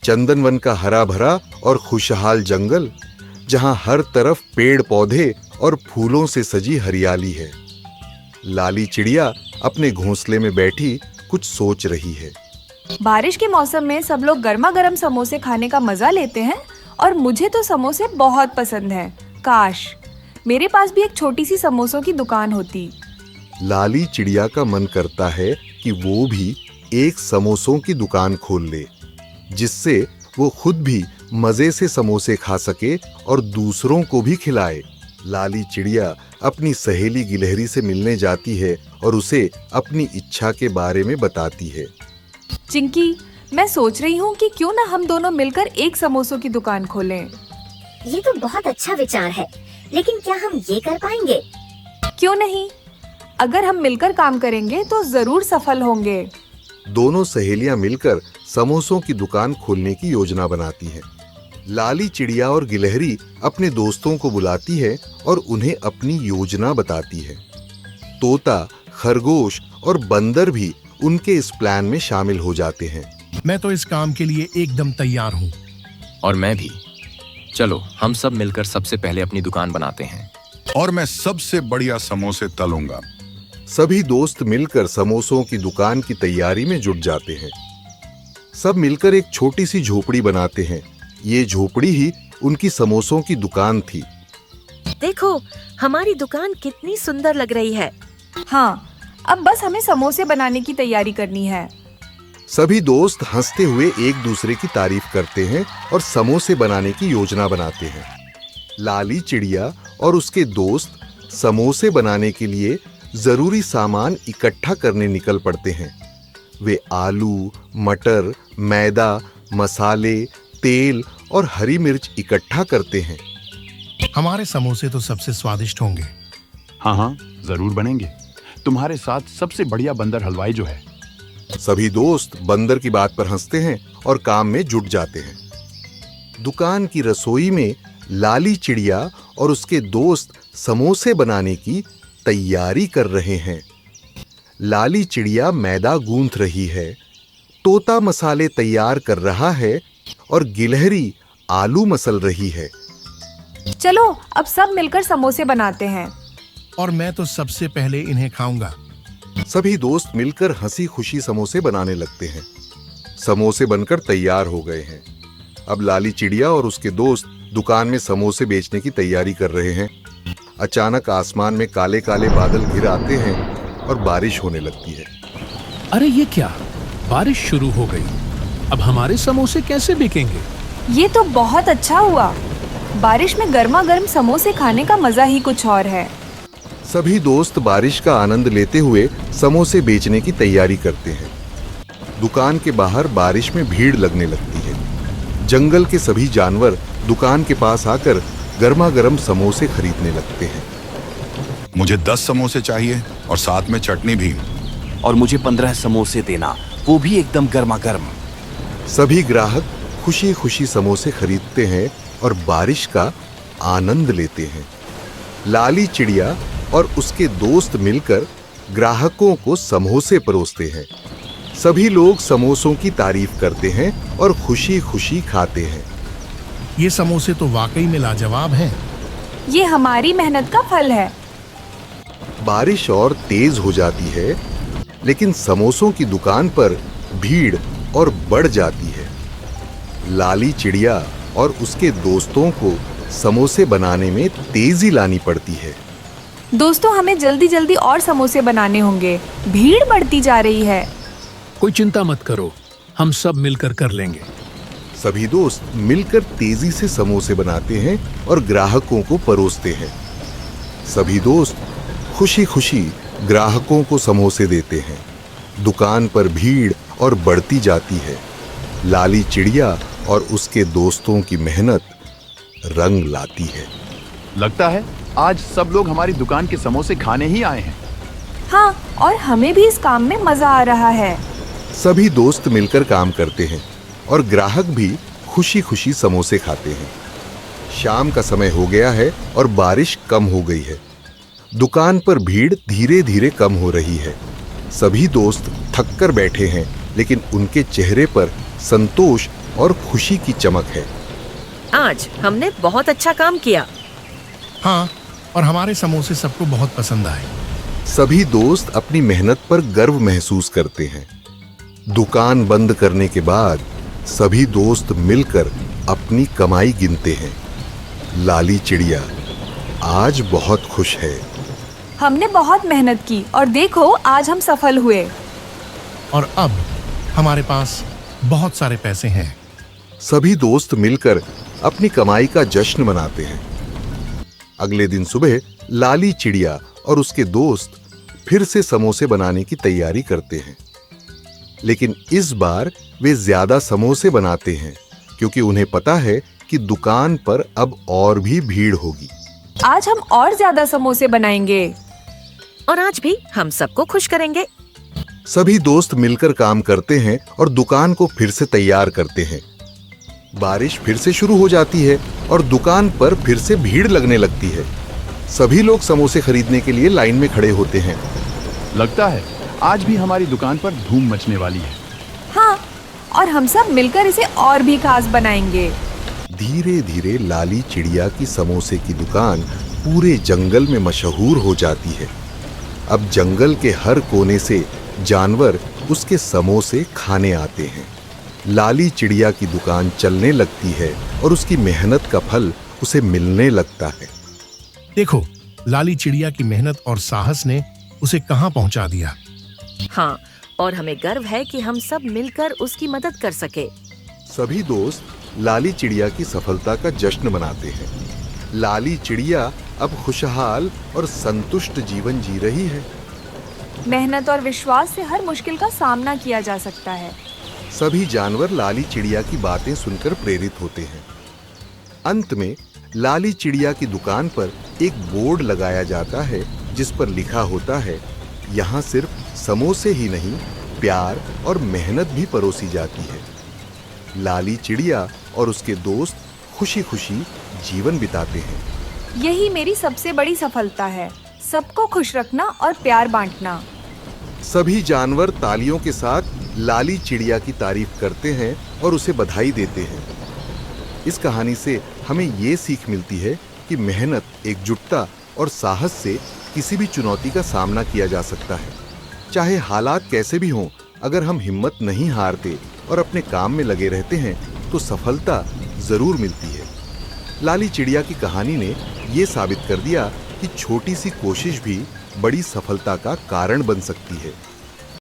चंदनवन का हरा भरा और खुशहाल जंगल, जहां हर तरफ पेड़ पौधे और फूलों से सजी हरियाली है। लाली चिड़िया अपने घोंसले में बैठी कुछ सोच रही है। बारिश के मौसम में सब लोग गर्मा गर्म समोसे खाने का मजा लेते हैं और मुझे तो समोसे बहुत पसंद हैं। काश मेरे पास भी एक छोटी सी समोसों की दुकान होती। लाली चिड़िया का मन करता है कि वो भी एक समोसों की दुकान खोल ले, जिससे वो खुद भी मजे से समोसे खा सके और दूसरों को भी खिलाए। लाली चिड़िया अपनी सहेली गिलहरी से मिलने जाती है और उसे अपनी इच्छा के बारे में बताती है। चिंकी, मैं सोच रही हूँ कि क्यों ना हम दोनों मिलकर एक समोसों की दुकान खोलें। ये तो बहुत अच्छा विचार है, लेकिन क्या हम ये कर पाएंगे? क्यों नहीं, अगर हम मिलकर काम करेंगे तो जरूर सफल होंगे। दोनों सहेलियां मिलकर समोसों की दुकान खोलने की योजना बनाती हैं। लाली चिड़िया और गिलहरी अपने दोस्तों को बुलाती है और उन्हें अपनी योजना बताती है। तोता, खरगोश और बंदर भी उनके इस प्लान में शामिल हो जाते हैं। मैं तो इस काम के लिए एकदम तैयार हूँ। और मैं भी। चलो हम सब मिलकर सबसे पहले अपनी दुकान बनाते हैं। और मैं सबसे बढ़िया समोसे तलूंगा। सभी दोस्त मिलकर समोसों की दुकान की तैयारी में जुट जाते हैं। सब मिलकर एक छोटी सी झोपड़ी बनाते हैं। ये झोपड़ी ही उनकी समोसों की दुकान थी। देखो, हमारी दुकान कितनी सुंदर लग रही है। हाँ, अब बस हमें समोसे बनाने की तैयारी करनी है। सभी दोस्त हंसते हुए एक दूसरे की तारीफ करते हैं और समोसे बनाने की योजना बनाते हैं। लाली चिड़िया और उसके दोस्त समोसे बनाने के लिए जरूरी सामान इकट्ठा करने निकल पड़ते हैं। वे आलू, मटर, मैदा, मसाले, तेल और हरी मिर्च इकट्ठा करते हैं। हमारे समोसे तो सबसे स्वादिष्ट होंगे। हाँ, जरूर बनेंगे। तुम्हारे साथ सबसे बढ़िया बंदर हलवाई जो है। सभी दोस्त बंदर की बात पर हंसते हैं और काम में जुट जाते हैं। दुकान की रसोई में लाली चिड़िया और उसके दोस्त समोसे बनाने की तैयारी कर रहे हैं। लाली चिड़िया मैदा गूंथ रही है, तोता मसाले तैयार कर रहा है और गिलहरी आलू मसल रही है। चलो अब सब मिलकर समोसे बनाते हैं। और मैं तो सबसे पहले इन्हें खाऊंगा। सभी दोस्त मिलकर हंसी खुशी समोसे बनाने लगते हैं। समोसे बनकर तैयार हो गए हैं। अब लाली चिड़िया और उसके दोस्त दुकान में समोसे बेचने की तैयारी कर रहे हैं। अचानक आसमान में काले काले बादल घिर आते हैं और बारिश होने लगती है। अरे ये क्या, बारिश शुरू हो गई। अब हमारे समोसे कैसे बिकेंगे? ये तो बहुत अच्छा हुआ। बारिश में गर्मा गर्म समोसे खाने का मजा ही कुछ और है। सभी दोस्त बारिश का आनंद लेते हुए समोसे बेचने की तैयारी करते हैं। दुकान के बाहर बारिश में भीड़ लगने लगती है। जंगल के सभी जानवर दुकान के पास आकर गर्मा गर्म समोसे खरीदने लगते हैं। मुझे 10 समोसे चाहिए और साथ में चटनी भी। और मुझे 15 समोसे देना, वो भी एकदम गर्मा गर्म। सभी ग्राहक खुशी खुशी समोसे खरीदते हैं और बारिश का आनंद लेते हैं। लाली चिड़िया और उसके दोस्त मिलकर ग्राहकों को समोसे परोसते हैं। सभी लोग समोसों की तारीफ करते हैं और खुशी खुशी खाते हैं। ये समोसे तो वाकई में लाजवाब हैं। ये हमारी मेहनत का फल है। बारिश और तेज हो जाती है, लेकिन समोसों की दुकान पर भीड़ और बढ़ जाती है। लाली चिड़िया और उसके दोस्तों को समोसे बनाने में तेजी लानी पड़ती है। दोस्तों, हमें जल्दी जल्दी और समोसे बनाने होंगे। भीड़ बढ़ती जा रही है। कोई चिंता मत करो, हम सब मिलकर कर लेंगे। सभी दोस्त मिलकर तेजी से समोसे बनाते हैं और ग्राहकों को परोसते हैं। सभी दोस्त खुशी खुशी ग्राहकों को समोसे देते हैं। दुकान पर भीड़ और बढ़ती जाती है। लाली चिड़िया और उसके दोस्तों की मेहनत रंग लाती है। लगता है आज सब लोग हमारी दुकान के समोसे खाने ही आए हैं। हाँ, और हमें भी इस काम में मजा आ रहा है। सभी दोस्त मिलकर काम करते हैं और ग्राहक भी खुशी खुशी समोसे खाते हैं। शाम का समय हो गया है और बारिश कम हो गई है। दुकान पर भीड़ धीरे धीरे कम हो रही है। सभी दोस्त थक कर बैठे हैं, लेकिन उनके चेहरे पर संतोष और खुशी की चमक है। आज हमने बहुत अच्छा काम किया। हाँ, और हमारे समोसे सबको बहुत पसंद आए। सभी दोस्त अपनी मेहनत पर गर्व महसूस करते हैं। दुकान बंद करने के बाद सभी दोस्त मिलकर अपनी कमाई गिनते हैं। लाली चिड़िया आज बहुत खुश है। हमने बहुत मेहनत की और देखो आज हम सफल हुए। और अब हमारे पास बहुत सारे पैसे हैं। सभी दोस्त मिलकर अपनी कमाई का जश्न मनाते हैं। अगले दिन सुबह लाली चिड़िया और उसके दोस्त फिर से समोसे बनाने की तैयारी करते हैं। लेकिन इस बार वे ज्यादा समोसे बनाते हैं क्योंकि उन्हें पता है कि दुकान पर अब और भी भीड़ होगी। आज हम और ज्यादा समोसे बनाएंगे और आज भी हम सबको खुश करेंगे। सभी दोस्त मिलकर काम करते हैं और दुकान को फिर से तैयार करते हैं। बारिश फिर से शुरू हो जाती है और दुकान पर फिर से भीड़ लगने लगती है। सभी लोग समोसे खरीदने के लिए लाइन में खड़े होते हैं। लगता है आज भी हमारी दुकान पर धूम मचने वाली है। हाँ, और हम सब मिलकर इसे और भी खास बनाएंगे। धीरे धीरे लाली चिड़िया की समोसे की दुकान पूरे जंगल में मशहूर हो जाती है। अब जंगल के हर कोने से जानवर उसके समोसे खाने आते हैं। लाली चिड़िया की दुकान चलने लगती है और उसकी मेहनत का फल उसे मिलने लगता है। देखो, लाली चिड़िया की मेहनत और साहस ने उसे कहाँ पहुँचा दिया। हाँ, और हमें गर्व है कि हम सब मिलकर उसकी मदद कर सके। सभी दोस्त लाली चिड़िया की सफलता का जश्न मनाते हैं। लाली चिड़िया अब खुशहाल और संतुष्ट जीवन जी रही है। मेहनत और विश्वास से हर मुश्किल का सामना किया जा सकता है। सभी जानवर लाली चिड़िया की बातें सुनकर प्रेरित होते हैं। अंत में लाली चिड़िया की दुकान पर एक बोर्ड लगाया जाता है जिस पर लिखा होता है, यहाँ सिर्फ समोसे ही नहीं, प्यार और मेहनत भी परोसी जाती है। लाली चिड़िया और उसके दोस्त खुशी खुशी जीवन बिताते हैं। यही मेरी सबसे बड़ी सफलता है, सबको खुश रखना और प्यार बांटना। सभी जानवर तालियों के साथ लाली चिड़िया की तारीफ करते हैं और उसे बधाई देते हैं। इस कहानी से हमें ये सीख मिलती है कि मेहनत, एकजुटता और साहस से किसी भी चुनौती का सामना किया जा सकता है। चाहे हालात कैसे भी हों, अगर हम हिम्मत नहीं हारते और अपने काम में लगे रहते हैं तो सफलता जरूर मिलती है। लाली चिड़िया की कहानी ने ये साबित कर दिया कि छोटी सी कोशिश भी बड़ी सफलता का कारण बन सकती है।